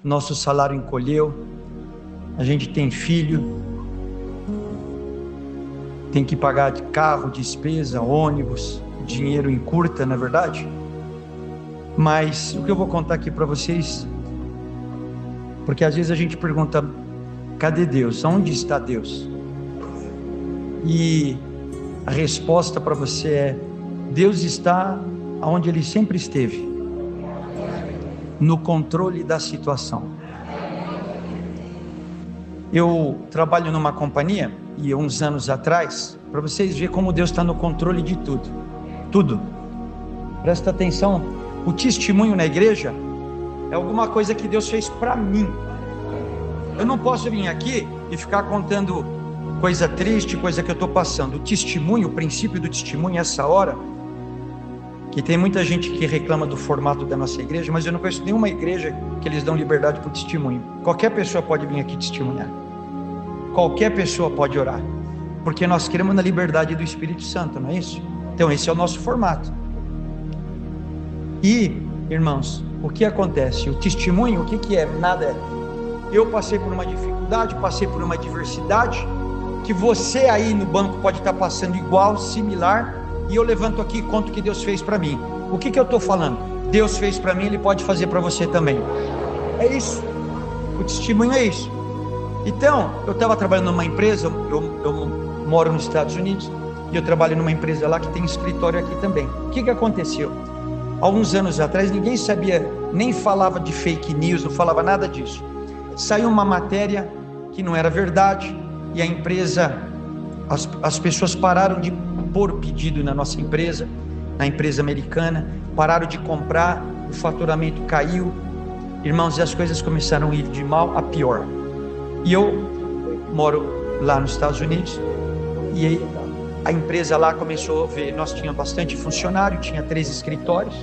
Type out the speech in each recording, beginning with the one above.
nosso salário encolheu, a gente tem filho, tem que pagar de carro, despesa, ônibus, dinheiro encurta, não é verdade? Mas o que eu vou contar aqui para vocês, porque às vezes a gente pergunta, cadê Deus? Onde está Deus? E a resposta para você é, Deus está onde Ele sempre esteve, no controle da situação. Eu trabalho numa companhia, e uns anos atrás, para vocês verem como Deus está no controle de tudo. Presta atenção, o testemunho na igreja é alguma coisa que Deus fez para mim. Eu não posso vir aqui e ficar contando coisa triste, coisa que eu estou passando. O testemunho, o princípio do testemunho, essa hora, que tem muita gente que reclama do formato da nossa igreja, mas eu não conheço nenhuma igreja que eles dão liberdade para o testemunho. Qualquer pessoa pode vir aqui testemunhar, qualquer pessoa pode orar, porque nós queremos na liberdade do Espírito Santo, não é isso? Então esse é o nosso formato. E, irmãos, o que acontece? O testemunho, o que é? Nada é. Eu passei por uma dificuldade, passei por uma adversidade, que você aí no banco pode estar passando igual, similar, e eu levanto aqui e conto o que Deus fez para mim. O que eu estou falando? Deus fez para mim, Ele pode fazer para você também. É isso, o testemunho é isso. Então, eu estava trabalhando numa empresa, eu moro nos Estados Unidos, e eu trabalho numa empresa lá que tem escritório aqui também. O que aconteceu? Há uns anos atrás, ninguém sabia, nem falava de fake news, não falava nada disso. Saiu uma matéria que não era verdade, e a empresa, as pessoas pararam de pôr pedido na nossa empresa, na empresa americana, pararam de comprar, o faturamento caiu, irmãos, e as coisas começaram a ir de mal a pior. E eu moro lá nos Estados Unidos, e aí a empresa lá começou a ver, nós tínhamos bastante funcionário, tinha 3 escritórios,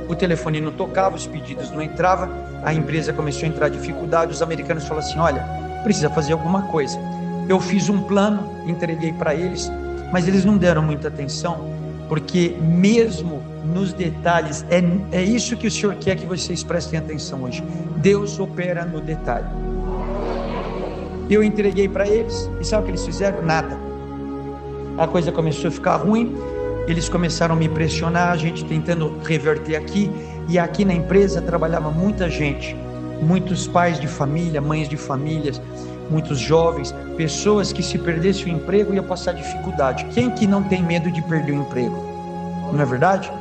o telefone não tocava, os pedidos não entravam, a empresa começou a entrar dificuldade, os americanos falaram assim, olha, precisa fazer alguma coisa. Eu fiz um plano, entreguei para eles, mas eles não deram muita atenção, porque mesmo nos detalhes, é isso que o Senhor quer que vocês prestem atenção hoje. Deus opera no detalhe. Eu entreguei para eles, e sabe o que eles fizeram? Nada. A coisa começou a ficar ruim, eles começaram a me pressionar, a gente tentando reverter aqui, e aqui na empresa trabalhava muita gente, muitos pais de família, mães de famílias, muitos jovens, pessoas que se perdesse o emprego ia passar dificuldade. Quem que não tem medo de perder o emprego? Não é verdade?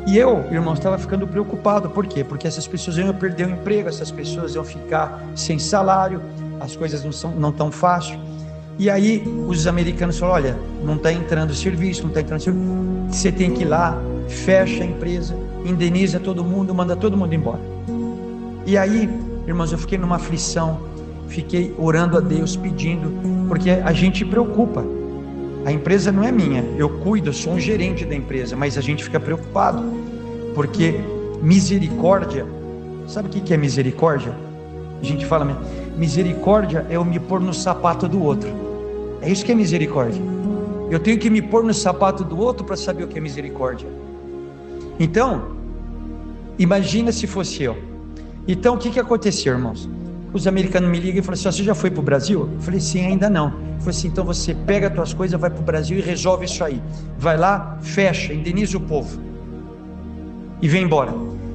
E eu, irmãos, estava ficando preocupado. Por quê? Porque essas pessoas iam perder o emprego, essas pessoas iam ficar sem salário, as coisas não tão fácil. E aí os americanos falaram, olha, não está entrando serviço, você tem que ir lá, fecha a empresa, indeniza todo mundo, manda todo mundo embora. E aí, irmãos, eu fiquei numa aflição, fiquei orando a Deus, pedindo, porque a gente preocupa. A empresa não é minha, eu cuido, eu sou um gerente da empresa, mas a gente fica preocupado, porque misericórdia, sabe o que é misericórdia? A gente fala, misericórdia é eu me pôr no sapato do outro, é isso que é misericórdia. Eu tenho que me pôr no sapato do outro para saber o que é misericórdia. Então, imagina se fosse eu. Então, o que aconteceu, irmãos? Os americanos me ligam e falam assim, você já foi para o Brasil? Eu falei, sim, ainda não. Eu falei assim, então você pega as tuas coisas, vai para o Brasil e resolve isso aí. Vai lá, fecha, indeniza o povo e vem embora.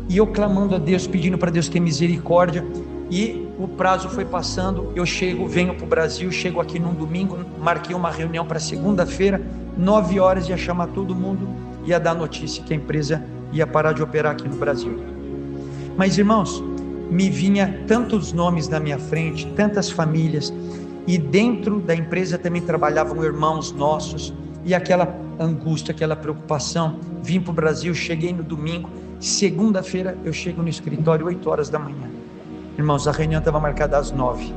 E eu clamando a Deus, pedindo para Deus ter misericórdia, e o prazo foi passando, eu venho para o Brasil, chego aqui num domingo, marquei uma reunião para segunda-feira, 9 horas, ia chamar todo mundo, ia dar notícia que a empresa ia parar de operar aqui no Brasil. Mas, irmãos, me vinha tantos nomes na minha frente, tantas famílias, e dentro da empresa também trabalhavam irmãos nossos, e aquela angústia, aquela preocupação. Vim para o Brasil, cheguei no domingo, segunda-feira eu chego no escritório 8 horas da manhã. Irmãos, a reunião estava marcada às 9,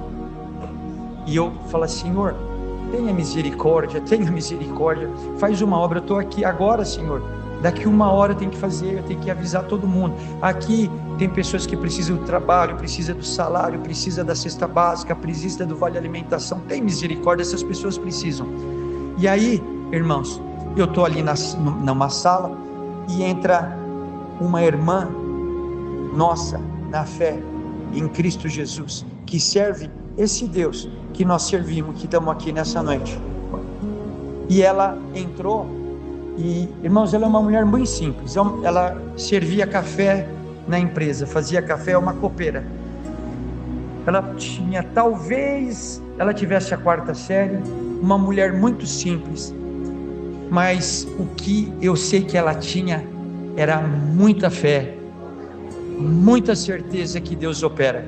e eu falo, Senhor, tenha misericórdia, faz uma obra, eu estou aqui agora, Senhor, daqui 1 hora eu tenho que fazer, eu tenho que avisar todo mundo, aqui tem pessoas que precisam do trabalho, precisam do salário, precisam da cesta básica, precisam do vale alimentação, tem misericórdia, essas pessoas precisam. E aí, irmãos, eu estou ali numa sala, e entra uma irmã nossa, na fé, em Cristo Jesus, que serve esse Deus que nós servimos, que estamos aqui nessa noite. E ela entrou, e irmãos, ela é uma mulher muito simples, ela servia café na empresa, fazia café, é uma copeira. Ela tinha, talvez ela tivesse a 4ª série, uma mulher muito simples, mas o que eu sei que ela tinha era muita fé, muita certeza que Deus opera.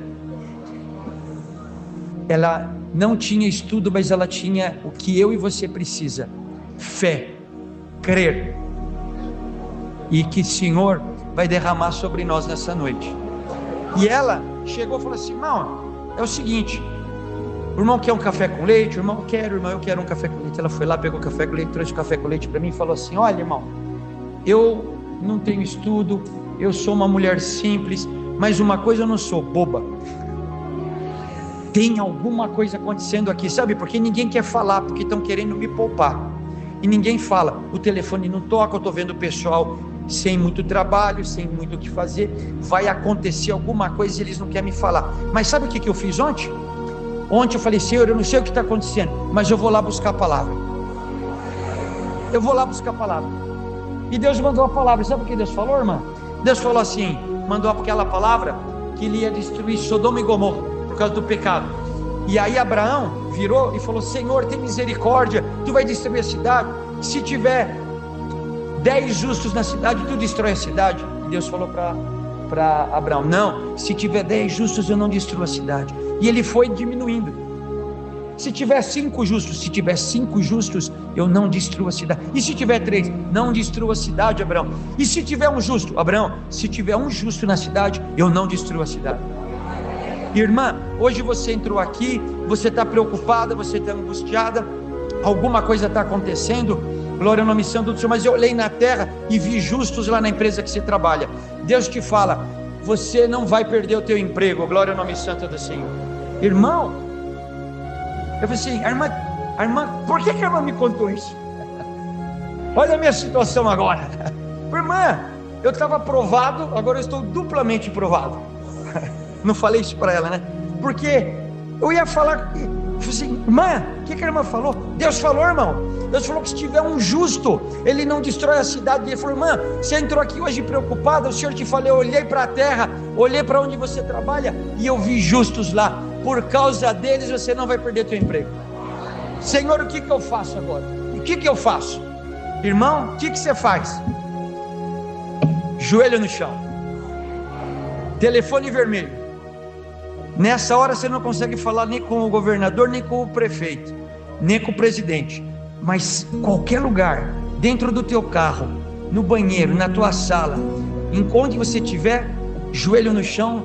Ela não tinha estudo, mas ela tinha o que eu e você precisa: fé, crer, e que o Senhor vai derramar sobre nós nessa noite. E ela chegou e falou assim: irmão, é o seguinte, o irmão quer um café com leite? O irmão, eu quero um café com leite. Ela foi lá, pegou o café com leite, trouxe o café com leite para mim e falou assim: olha, irmão, eu não tenho estudo, eu sou uma mulher simples, mas uma coisa, eu não sou boba. Tem alguma coisa acontecendo aqui, sabe? Porque ninguém quer falar, porque estão querendo me poupar, e ninguém fala, o telefone não toca, eu estou vendo o pessoal sem muito trabalho, sem muito o que fazer, vai acontecer alguma coisa e eles não querem me falar. Mas sabe o que eu fiz ontem? Ontem eu falei: Senhor, eu não sei o que está acontecendo, mas eu vou lá buscar a palavra. Eu vou lá buscar a palavra. E Deus mandou a palavra. Sabe o que Deus falou, irmã? Deus falou assim, mandou aquela palavra que ele ia destruir Sodoma e Gomorra por causa do pecado. E aí Abraão virou e falou: Senhor, tem misericórdia, tu vai destruir a cidade. Se tiver 10 justos na cidade, tu destrói a cidade. E Deus falou para Abraão: não, se tiver 10 justos, eu não destruo a cidade. E ele foi diminuindo. Se tiver 5 justos, se tiver 5 justos, eu não destruo a cidade. E se tiver 3, não destruo a cidade, Abraão. E se tiver um justo, Abraão, se tiver um justo na cidade, eu não destruo a cidade. Irmã, hoje você entrou aqui, você está preocupada, você está angustiada, alguma coisa está acontecendo, glória ao nome santo do Senhor, mas eu olhei na terra e vi justos lá na empresa que você trabalha. Deus te fala: você não vai perder o teu emprego, glória ao nome santo do Senhor. Irmão, eu falei assim: a irmã, por que a irmã me contou isso? Olha a minha situação agora. Irmã, eu estava provado, agora eu estou duplamente provado. Não falei isso para ela, né? Porque eu ia falar, eu falei assim: irmã, o que a irmã falou? Deus falou, irmão. Deus falou que se tiver um justo, ele não destrói a cidade. Ele falou: irmã, você entrou aqui hoje preocupada, o Senhor te falou, eu olhei para a terra, olhei para onde você trabalha e eu vi justos lá. Por causa deles você não vai perder teu emprego. Senhor, o que eu faço agora? O que eu faço? Irmão, o que você faz? Joelho no chão, telefone vermelho. Nessa hora você não consegue falar nem com o governador, nem com o prefeito, nem com o presidente, mas qualquer lugar, dentro do teu carro, no banheiro, na tua sala, onde você estiver, joelho no chão,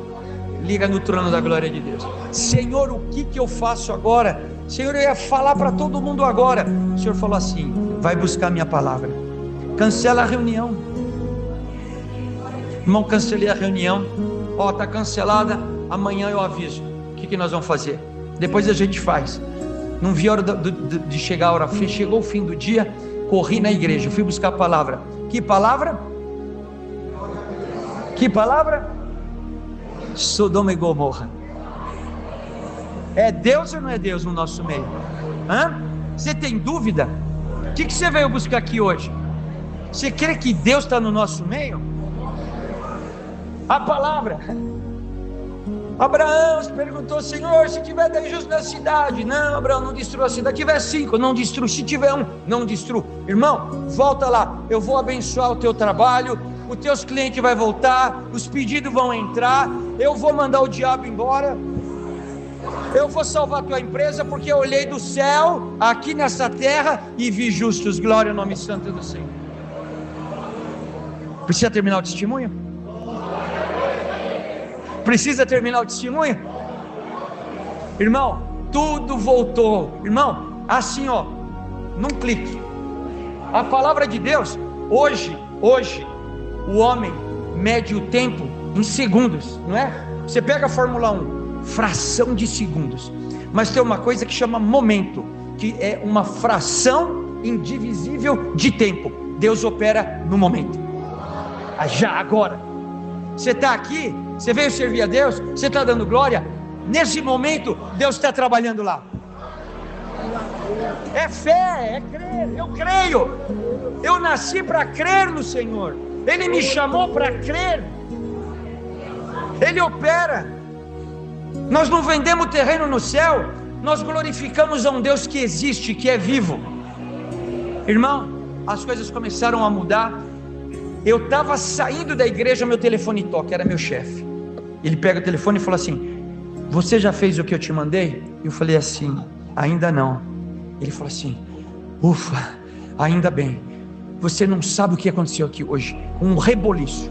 liga no trono da glória de Deus. Senhor, o que eu faço agora? Senhor, eu ia falar para todo mundo agora. O Senhor falou assim: vai buscar minha palavra. Cancela a reunião. Irmão, cancelei a reunião. Está cancelada. Amanhã eu aviso. O que nós vamos fazer? Depois a gente faz. Não vi a hora de chegar a hora. Chegou o fim do dia, corri na igreja, fui buscar a palavra. Que palavra? Que palavra? Sodoma e Gomorra. É Deus ou não é Deus no nosso meio? Você tem dúvida? O que você veio buscar aqui hoje? Você crê que Deus está no nosso meio? A palavra. Abraão se perguntou: Senhor, se tiver 10 justos na cidade, não, Abraão, não destrua a cidade. Se tiver 5, não destrua. Se tiver 1, não destrua. Irmão, volta lá, eu vou abençoar o teu trabalho, os teus clientes vão voltar, os pedidos vão entrar, eu vou mandar o diabo embora, eu vou salvar a tua empresa, porque eu olhei do céu, aqui nessa terra, e vi justos. Glória ao nome santo do Senhor. Precisa terminar o testemunho? Precisa terminar o testemunho? Irmão, tudo voltou. Irmão, assim num clique. A palavra de Deus, hoje, o homem mede o tempo em segundos, não é? Você pega a Fórmula 1, fração de segundos. Mas tem uma coisa que chama momento, que é uma fração indivisível de tempo. Deus opera no momento. Já agora. Você está aqui, Você veio servir a Deus, você está dando glória, nesse momento Deus está trabalhando lá. É fé, é crer. Eu creio, eu nasci para crer no Senhor, Ele me chamou para crer, Ele opera. Nós não vendemos terreno no céu, nós glorificamos a um Deus que existe, que é vivo. Irmão, as coisas começaram a mudar. Eu estava saindo da igreja, meu telefone toca, era meu chefe. Ele pega o telefone e fala assim: você já fez o que eu te mandei? Eu falei assim: ainda não. Ele falou assim: ufa, ainda bem. Você não sabe o que aconteceu aqui hoje. Um reboliço.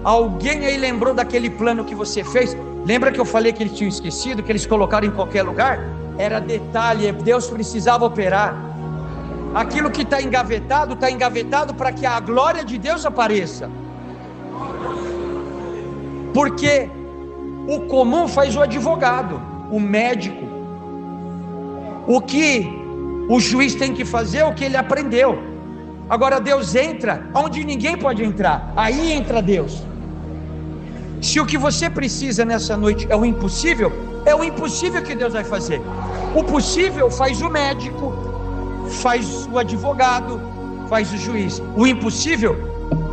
Alguém aí lembrou daquele plano que você fez? Lembra que eu falei que eles tinham esquecido, que eles colocaram em qualquer lugar? Era detalhe, Deus precisava operar. Aquilo que está engavetado para que a glória de Deus apareça. Porque o comum faz o advogado, o médico. O que o juiz tem que fazer é o que ele aprendeu. Agora Deus entra onde ninguém pode entrar, aí entra Deus. Se o que você precisa nessa noite é o impossível que Deus vai fazer. O possível faz o médico, faz o advogado, faz o juiz. O impossível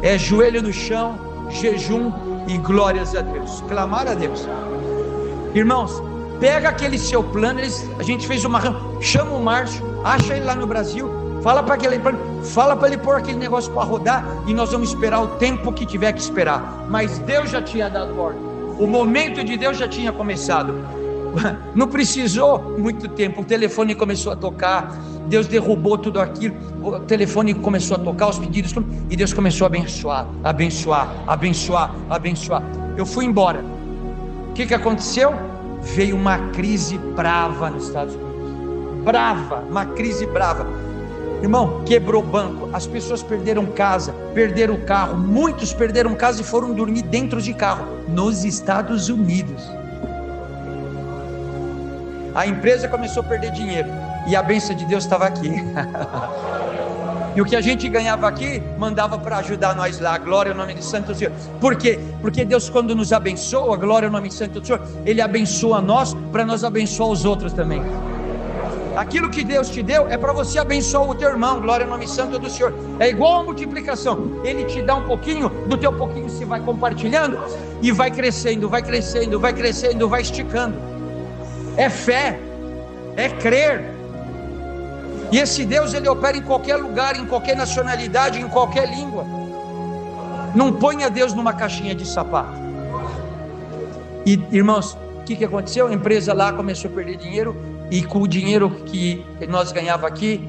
é joelho no chão, jejum e glórias a Deus, clamar a Deus. Irmãos, pega aquele seu plano. A gente fez uma reunião, chama o Márcio, acha ele lá no Brasil, fala para ele pôr aquele negócio para rodar, e nós vamos esperar o tempo que tiver que esperar. Mas Deus já tinha dado ordem, o momento de Deus já tinha começado. Não precisou muito tempo, o telefone começou a tocar, Deus derrubou tudo aquilo, o telefone começou a tocar, os pedidos, e Deus começou a abençoar. Eu fui embora. O que aconteceu? Veio uma crise brava nos Estados Unidos, uma crise brava. Irmão, quebrou banco, as pessoas perderam casa, perderam carro, muitos perderam casa e foram dormir dentro de carro, nos Estados Unidos. A empresa começou a perder dinheiro, e a bênção de Deus estava aqui. E o que a gente ganhava aqui, mandava para ajudar nós lá. Glória ao nome de Santo Senhor. Por quê? Porque Deus, quando nos abençoa, glória ao nome de Santo Senhor, Ele abençoa nós, para nós abençoar os outros também. Aquilo que Deus te deu, é para você abençoar o teu irmão. Glória ao nome santo do Senhor. É igual a multiplicação, Ele te dá um pouquinho, do teu pouquinho se vai compartilhando, e vai crescendo, vai esticando. É fé, é crer. E esse Deus, Ele opera em qualquer lugar, em qualquer nacionalidade, em qualquer língua. Não ponha Deus numa caixinha de sapato. E irmãos, o que aconteceu? A empresa lá começou a perder dinheiro, e com o dinheiro que nós ganhava aqui,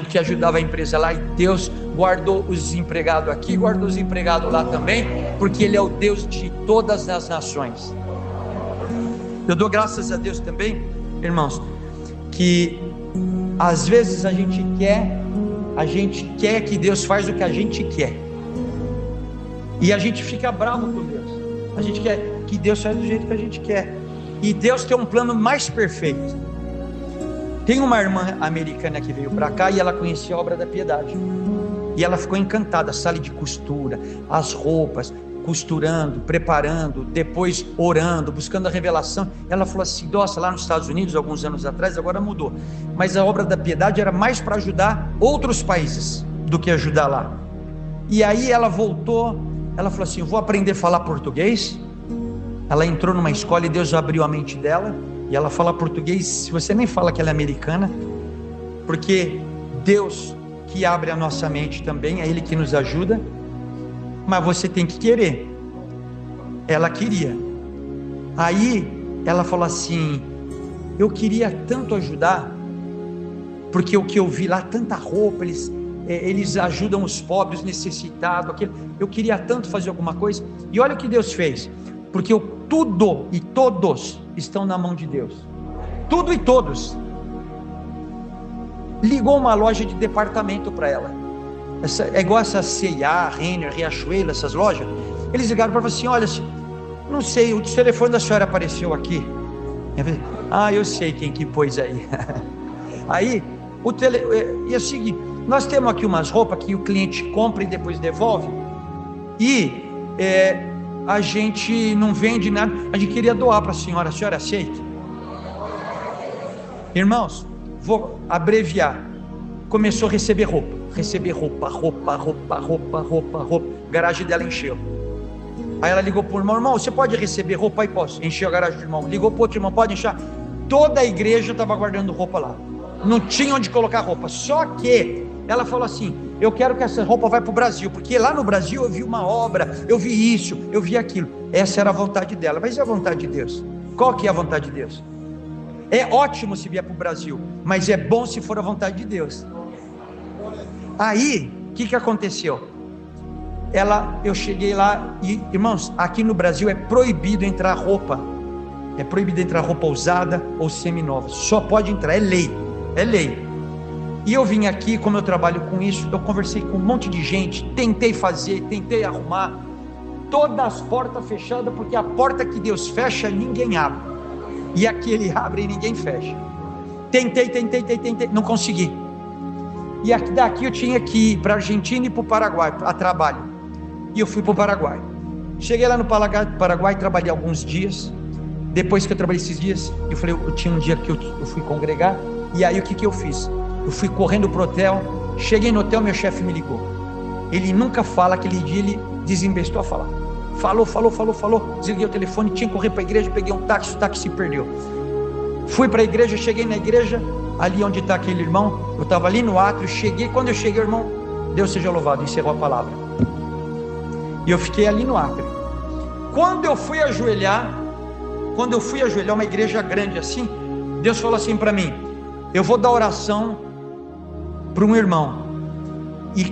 que ajudava a empresa lá, e Deus guardou os empregados aqui, guardou os empregados lá também, porque Ele é o Deus de todas as nações. Eu dou graças a Deus também, irmãos, que às vezes a gente quer que Deus faz o que a gente quer, e a gente fica bravo com Deus. A gente quer que Deus faz do jeito que a gente quer, e Deus tem um plano mais perfeito. Tem uma irmã americana que veio para cá, e ela conhecia a obra da piedade, e ela ficou encantada. Sala de costura, as roupas, costurando, preparando, depois orando, buscando a revelação. Ela falou assim: nossa, lá nos Estados Unidos, alguns anos atrás, agora mudou, mas a obra da piedade era mais para ajudar outros países do que ajudar lá. E aí ela voltou, ela falou assim: eu vou aprender a falar português. Ela entrou numa escola e Deus abriu a mente dela, e ela fala português. Se você nem fala que ela é americana, porque Deus que abre a nossa mente também, é Ele que nos ajuda, mas você tem que querer. Ela queria. Aí ela falou assim: eu queria tanto ajudar, porque o que eu vi lá, tanta roupa, eles ajudam os pobres, necessitados, aquilo. Eu queria tanto fazer alguma coisa. E olha o que Deus fez, porque tudo e todos estão na mão de Deus. Tudo e todos. Ligou uma loja de departamento para ela. É igual essa C&A, Renner, Riachuelo, essas lojas. Eles ligaram para ela assim: olha, não sei, o telefone da senhora apareceu aqui. Eu sei quem que pôs aí. Aí e é o seguinte: nós temos aqui umas roupas que o cliente compra e depois devolve, e a gente não vende nada, a gente queria doar para a senhora aceita? Irmãos, vou abreviar. Começou a receber roupa. A garagem dela encheu. Aí ela ligou para o irmão: você pode receber roupa? Aí posso. Encheu a garagem do irmão. Ligou para o outro irmão: pode encher? Toda a igreja estava guardando roupa lá. Não tinha onde colocar roupa. Só que ela falou assim: eu quero que essa roupa vá para o Brasil, porque lá no Brasil eu vi uma obra, eu vi isso, eu vi aquilo. Essa era a vontade dela. Mas e a vontade de Deus? Qual que é a vontade de Deus? É ótimo se vier para o Brasil, mas é bom se for a vontade de Deus. Aí, o que aconteceu? Eu cheguei lá e, irmãos, aqui no Brasil é proibido entrar roupa. É proibido entrar roupa usada ou seminova. Só pode entrar, é lei. E eu vim aqui, como eu trabalho com isso, eu conversei com um monte de gente, tentei fazer, tentei arrumar, todas as portas fechadas, porque a porta que Deus fecha, ninguém abre. E aqui Ele abre e ninguém fecha. Tentei, não consegui. E daqui eu tinha que ir para a Argentina e para o Paraguai, a trabalho. E eu fui para o Paraguai. Cheguei lá no Paraguai, trabalhei alguns dias. Depois que eu trabalhei esses dias, eu tinha um dia que eu fui congregar. E aí o que eu fiz? Eu fui correndo para o hotel. Cheguei no hotel, meu chefe me ligou. Ele nunca fala, aquele dia ele desembestou a falar. Falou. Desliguei o telefone, tinha que correr para a igreja, peguei um táxi, o táxi se perdeu. Fui para a igreja, cheguei na igreja, ali onde está aquele irmão, eu estava ali no átrio, quando eu cheguei, o irmão, Deus seja louvado, encerrou a palavra. E eu fiquei ali no átrio. Quando eu fui ajoelhar, uma igreja grande assim, Deus falou assim para mim: eu vou dar oração para um irmão, e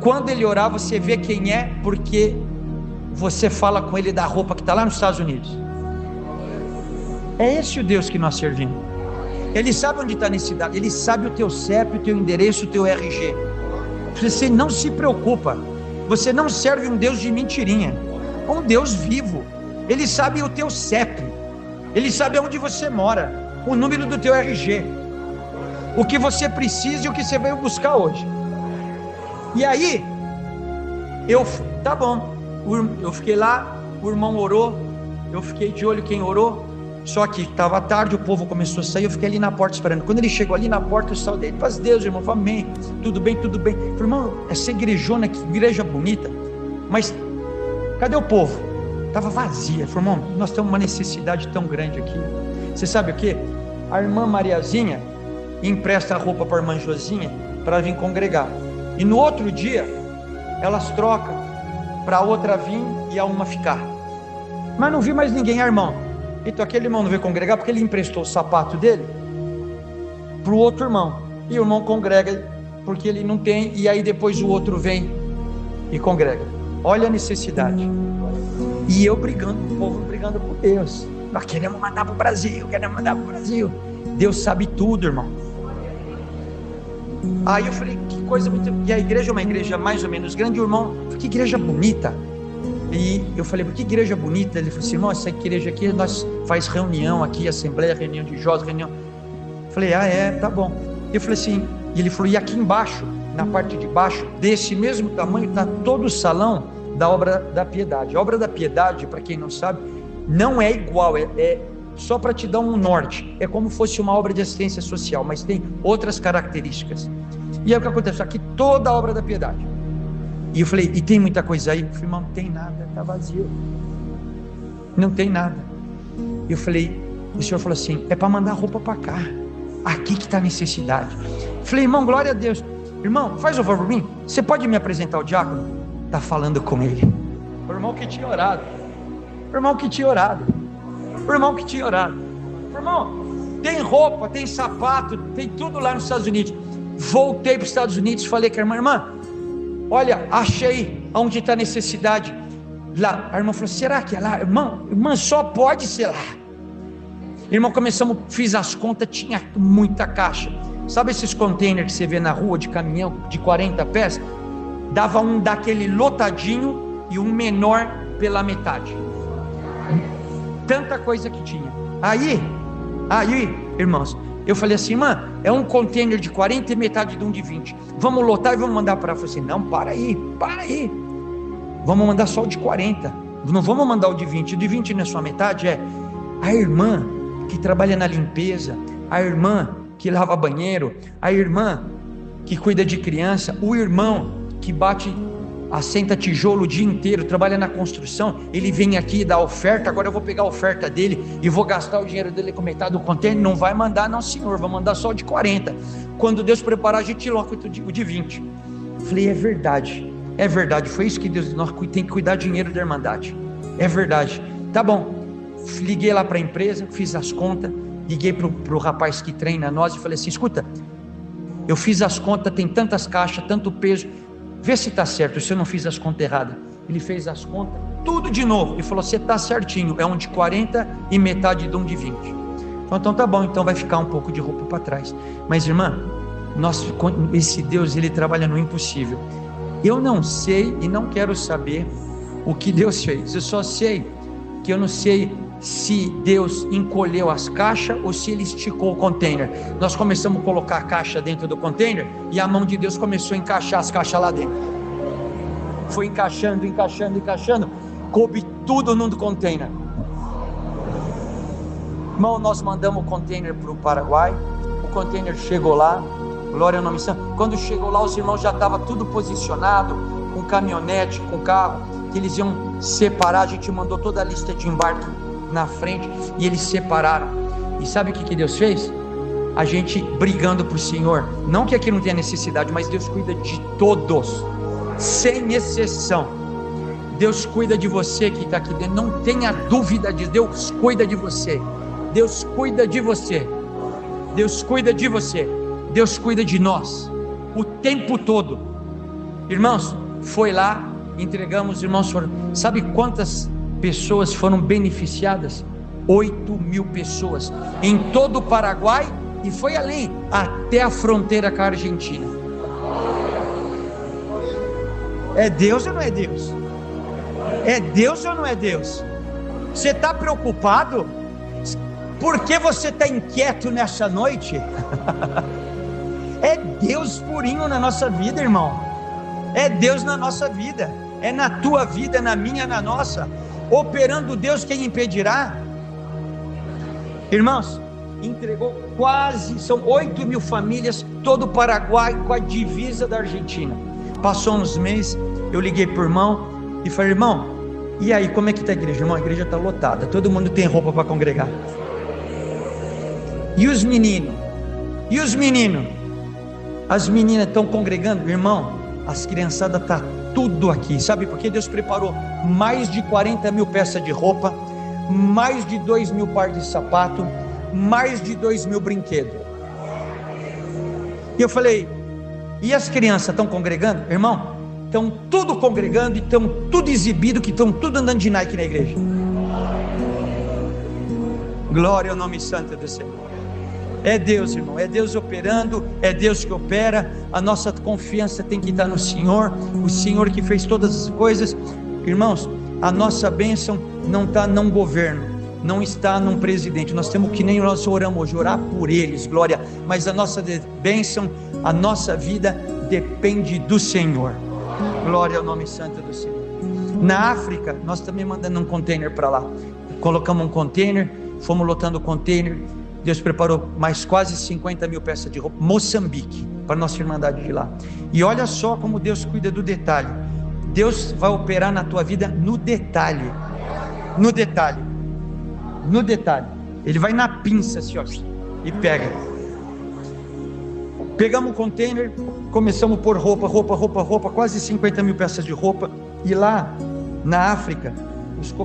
quando ele orar, você vê quem é, porque você fala com ele da roupa que está lá nos Estados Unidos. É esse o Deus que nós servimos. Ele sabe onde está a necessidade, Ele sabe o teu CEP, o teu endereço, o teu RG. Você não se preocupa. Você não serve um Deus de mentirinha, um Deus vivo. Ele sabe o teu CEP, Ele sabe onde você mora, o número do teu RG, o que você precisa e o que você veio buscar hoje. E aí, tá bom, eu fiquei lá, o irmão orou, eu fiquei de olho quem orou. Só que estava tarde, o povo começou a sair, eu fiquei ali na porta esperando. Quando ele chegou ali na porta, eu saudei, paz Deus, irmão, falei: amém, tudo bem. Eu falei: irmão, essa igrejona, que igreja bonita, mas cadê o povo? Estava vazia. Eu falei: irmão, nós temos uma necessidade tão grande aqui. Você sabe o que? A irmã Mariazinha empresta a roupa para a irmã Josinha para vir congregar, e no outro dia elas trocam para a outra vir e a uma ficar. Mas não vi mais ninguém, irmão. Então aquele irmão não veio congregar porque ele emprestou o sapato dele para o outro irmão, e o irmão congrega porque ele não tem, e aí depois o outro vem e congrega. Olha a necessidade. E eu brigando, o povo brigando com Deus. Nós queremos mandar para o Brasil, Deus sabe tudo, irmão. Aí eu falei: que coisa muito. E a igreja é uma igreja mais ou menos grande. O irmão: que igreja bonita. E eu falei: que igreja bonita. Ele falou assim: irmão, essa igreja aqui, nós faz reunião aqui, assembleia, reunião de jovens, reunião. Eu falei: tá bom. Eu falei assim, e ele falou: e aqui embaixo, na parte de baixo, desse mesmo tamanho, está todo o salão da Obra da Piedade. A Obra da Piedade, para quem não sabe, não é igual, é só para te dar um norte, é como fosse uma obra de assistência social, mas tem outras características. E aí o que aconteceu? Aqui toda a Obra da Piedade. E eu falei: e tem muita coisa aí? Eu falei: irmão, não tem nada, está vazio, não tem nada. Eu falei, o senhor falou assim: é para mandar roupa para cá, aqui que está a necessidade. Eu falei: irmão, glória a Deus. Irmão, faz um favor por mim, você pode me apresentar o diácono? Está falando com ele. O irmão que tinha orado, irmão, tem roupa, tem sapato, tem tudo lá nos Estados Unidos. Voltei para os Estados Unidos, falei com a irmã: olha, achei onde está a necessidade lá. A irmã falou: será que é lá? Irmã, só pode ser lá. Irmão, fiz as contas, tinha muita caixa. Sabe esses containers que você vê na rua de caminhão de 40 pés? Dava um daquele lotadinho e um menor pela metade. Tanta coisa que tinha. Aí, irmãos, eu falei assim: irmã, é um container de 40 e metade de um de 20. Vamos lotar e vamos mandar para ela. Eu falei assim: não, para aí. vamos mandar só o de 40, não vamos mandar o de 20, o de 20 não é só metade, é a irmã que trabalha na limpeza, a irmã que lava banheiro, a irmã que cuida de criança, o irmão que assenta tijolo o dia inteiro, trabalha na construção, ele vem aqui e dá oferta. Agora eu vou pegar a oferta dele e vou gastar o dinheiro dele com metade do container. Não vai mandar não, senhor, vai mandar só o de 40. Quando Deus preparar, a gente coloca o de 20. Falei, é verdade, foi isso que Deus, nós tem que cuidar do dinheiro da Irmandade, é verdade, tá bom. Liguei lá para a empresa, fiz as contas, liguei para o rapaz que treina nós e falei assim, escuta, eu fiz as contas, tem tantas caixas, tanto peso, vê se está certo, se eu não fiz as contas erradas. Ele fez as contas, tudo de novo, e falou, você está certinho, é um de 40 e metade de um de 20. Então tá bom, então vai ficar um pouco de roupa para trás. Mas irmã, esse Deus, ele trabalha no impossível. Eu não sei e não quero saber o que Deus fez, eu só sei que eu não sei se Deus encolheu as caixas ou se ele esticou o container. Nós começamos a colocar a caixa dentro do container e a mão de Deus começou a encaixar as caixas lá dentro, foi encaixando, coube tudo num container. Irmão, nós mandamos o container para o Paraguai, o container chegou lá, glória ao nome santo. Quando chegou lá, os irmãos já estavam tudo posicionado, com caminhonete, com carro, que eles iam separar. A gente mandou toda a lista de embarque na frente e eles separaram. E sabe o que Deus fez? A gente brigando para o Senhor, não que aqui não tenha necessidade, mas Deus cuida de todos, sem exceção. Deus cuida de você que está aqui dentro, não tenha dúvida disso. Deus cuida de você, Deus cuida de você, Deus cuida de você, Deus cuida de nós, o tempo todo. Irmãos, foi lá, entregamos, irmãos, sabe quantas pessoas foram beneficiadas? 8.000 pessoas, em todo o Paraguai, e foi além, até a fronteira com a Argentina. É Deus ou não é Deus? É Deus ou não é Deus? Você está preocupado? Por que você está inquieto nessa noite? É Deus purinho na nossa vida, irmão. É Deus na nossa vida, é na tua vida, na minha, na nossa. Operando Deus, quem impedirá? Irmãos, entregou são 8.000 famílias, todo o Paraguai com a divisa da Argentina. Passou uns meses, eu liguei para o irmão e falei, irmão, e aí, como é que está a igreja? Irmão, a igreja está lotada, todo mundo tem roupa para congregar. E os meninos? As meninas estão congregando? Irmão, as criançadas estão tudo aqui. Sabe por quê? Deus preparou mais de 40.000 peças de roupa, mais de 2.000 pares de sapato, mais de 2.000 brinquedos. E eu falei, e as crianças estão congregando? Irmão, estão tudo congregando e estão tudo exibido, que estão tudo andando de Nike na igreja. Glória ao nome santo do Senhor. É Deus, irmão, é Deus operando, é Deus que opera. A nossa confiança tem que estar no Senhor, o Senhor que fez todas as coisas. Irmãos, a nossa bênção não está num governo, não está num presidente. Nós temos que nem nós oramos hoje, orar por eles, glória. Mas a nossa bênção, a nossa vida depende do Senhor. Glória ao nome santo do Senhor. Na África, nós também mandamos um container para lá. Colocamos um container, fomos lotando o container. Deus preparou mais quase 50.000 peças de roupa. Moçambique, para a nossa irmandade de lá. E olha só como Deus cuida do detalhe. Deus vai operar na tua vida no detalhe. No detalhe. No detalhe. Ele vai na pinça assim, ó, e pega. Pegamos o container, começamos a pôr roupa, quase 50.000 peças de roupa. E lá na África,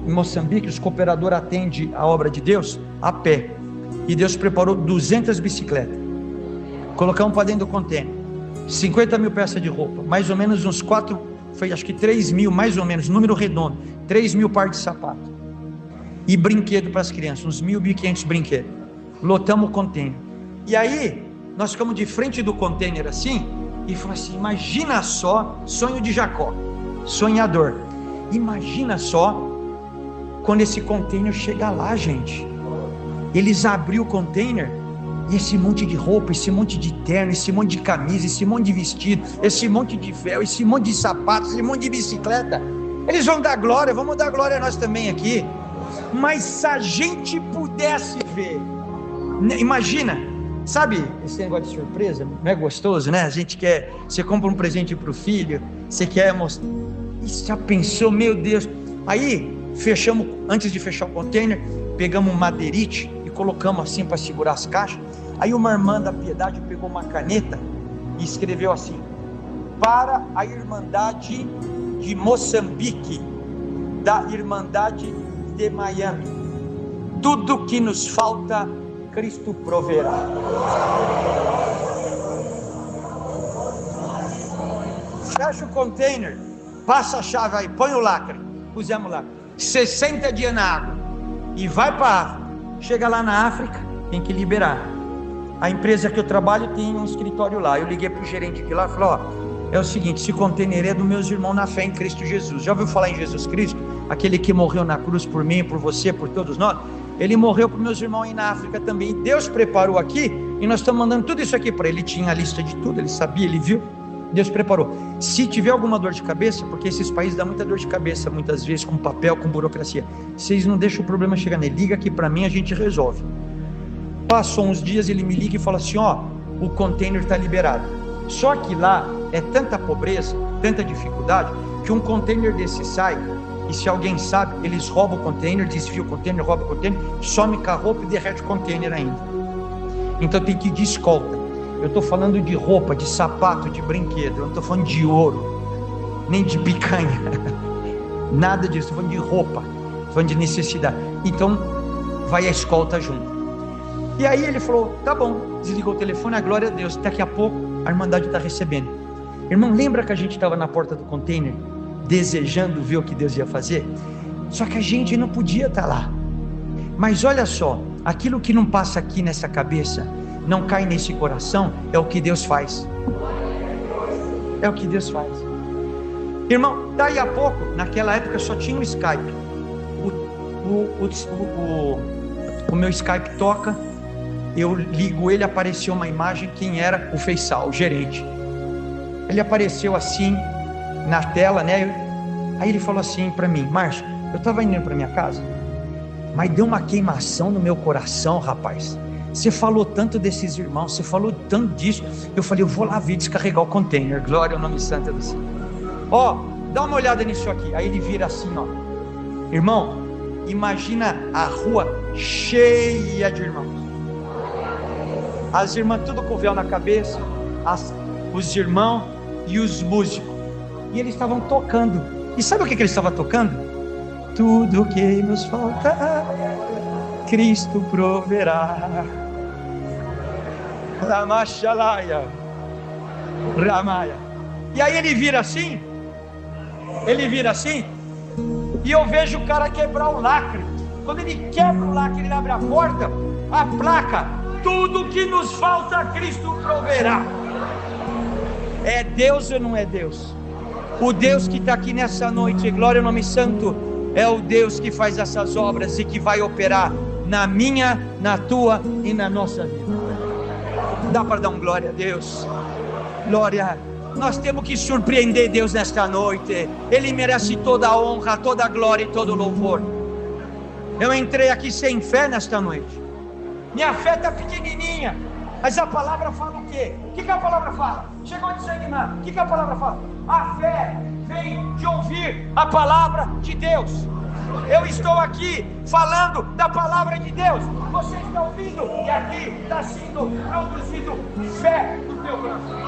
em Moçambique, os cooperadores atendem a obra de Deus a pé. E Deus preparou 200 bicicletas. Colocamos para dentro do container. 50.000 peças de roupa, mais ou menos uns 4, foi acho que 3.000, mais ou menos, número redondo, 3.000 pares de sapato. E brinquedo para as crianças, uns 1.500 brinquedos. Lotamos o container. E aí, nós ficamos de frente do container assim, e falamos assim, imagina só, sonho de Jacó, sonhador. Imagina só, quando esse container chegar lá, gente. Eles abriram o container, e esse monte de roupa, esse monte de terno, esse monte de camisa, esse monte de vestido, esse monte de véu, esse monte de sapatos, esse monte de bicicleta. Eles vão dar glória, vamos dar glória a nós também aqui. Mas se a gente pudesse ver, imagina, sabe esse negócio de surpresa? Não é gostoso, né? A gente quer, você compra um presente para o filho, você quer mostrar, e já pensou, meu Deus. Aí fechamos, antes de fechar o container, pegamos um madeirite e colocamos assim para segurar as caixas. Aí uma irmã da Piedade pegou uma caneta e escreveu assim: para a Irmandade de Moçambique, da Irmandade de Miami, tudo que nos falta, Cristo proverá. Fecha o container, passa a chave aí, põe o lacre, pusemos lá, 60 dias na água, e vai para a África. Chega lá na África, tem que liberar. A empresa que eu trabalho tem um escritório lá. Eu liguei para o gerente de lá e falei: ó, é o seguinte, esse container é dos meus irmãos na fé em Cristo Jesus. Já ouviu falar em Jesus Cristo? Aquele que morreu na cruz por mim, por você, por todos nós. Ele morreu para meus irmãos aí na África também. Deus preparou aqui e nós estamos mandando tudo isso aqui para ele. Ele tinha a lista de tudo, ele sabia, ele viu. Deus preparou. Se tiver alguma dor de cabeça, porque esses países dão muita dor de cabeça, muitas vezes com papel, com burocracia, vocês não deixam o problema chegar nele. Liga aqui para mim, a gente resolve. Passou uns dias, ele me liga e fala assim: ó, o container está liberado. Só que lá é tanta pobreza, tanta dificuldade, que um container desse sai, e se alguém sabe, eles roubam o container, desfiam o container, roubam o container, some com a roupa e derrete o container ainda. Então tem que ir de escolta. Eu estou falando de roupa, de sapato, de brinquedo, eu não estou falando de ouro, nem de picanha, nada disso, estou falando de roupa, estou falando de necessidade. Então vai a escolta junto. E aí ele falou: tá bom, desligou o telefone, a glória a Deus, daqui a pouco a Irmandade está recebendo. Irmão, lembra que a gente estava na porta do container, desejando ver o que Deus ia fazer? Só que a gente não podia estar lá. Mas olha só, aquilo que não passa aqui nessa cabeça, não cai nesse coração, é o que Deus faz. É o que Deus faz. Irmão, daí a pouco, naquela época só tinha o Skype. O meu Skype toca, eu ligo ele, apareceu uma imagem, quem era? O Feisal, o gerente. Ele apareceu assim na tela, né? Aí ele falou assim para mim: Márcio, eu estava indo para minha casa, mas deu uma queimação no meu coração, rapaz. Você falou tanto desses irmãos, você falou tanto disso. Eu falei: eu vou lá ver descarregar o container. Glória ao nome santo do Senhor. Ó, dá uma olhada nisso aqui. Aí ele vira assim, ó. Irmão, imagina a rua cheia de irmãos. As irmãs tudo com véu na cabeça, os irmãos e os músicos. E eles estavam tocando. E sabe o que eles estavam tocando? Tudo que nos falta, Cristo proverá. Ramachalaia, Ramaya. E aí ele vira assim, e eu vejo o cara quebrar o lacre. Quando ele quebra o lacre, ele abre a porta, a placa: tudo que nos falta, Cristo proverá. É Deus ou não é Deus? O Deus que está aqui nessa noite, glória ao nome santo, é o Deus que faz essas obras e que vai operar na minha, na tua e na nossa vida. Dá para dar um glória a Deus? Glória. Nós temos que surpreender Deus nesta noite. Ele merece toda a honra, toda a glória e todo o louvor. Eu entrei aqui sem fé nesta noite. Minha fé está pequenininha, mas a palavra fala o quê? O que a palavra fala? Chegou a desanimar. O que a palavra fala? A fé vem de ouvir a palavra de Deus. Eu estou aqui falando da palavra de Deus. Você está ouvindo? E aqui está sendo produzido fé no teu coração.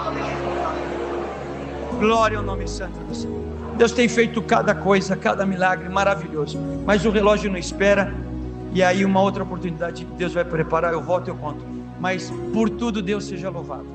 Glória ao nome santo do Senhor. Deus tem feito cada coisa, cada milagre maravilhoso. Mas o relógio não espera. E aí uma outra oportunidade que Deus vai preparar, eu volto e eu conto. Mas por tudo Deus seja louvado.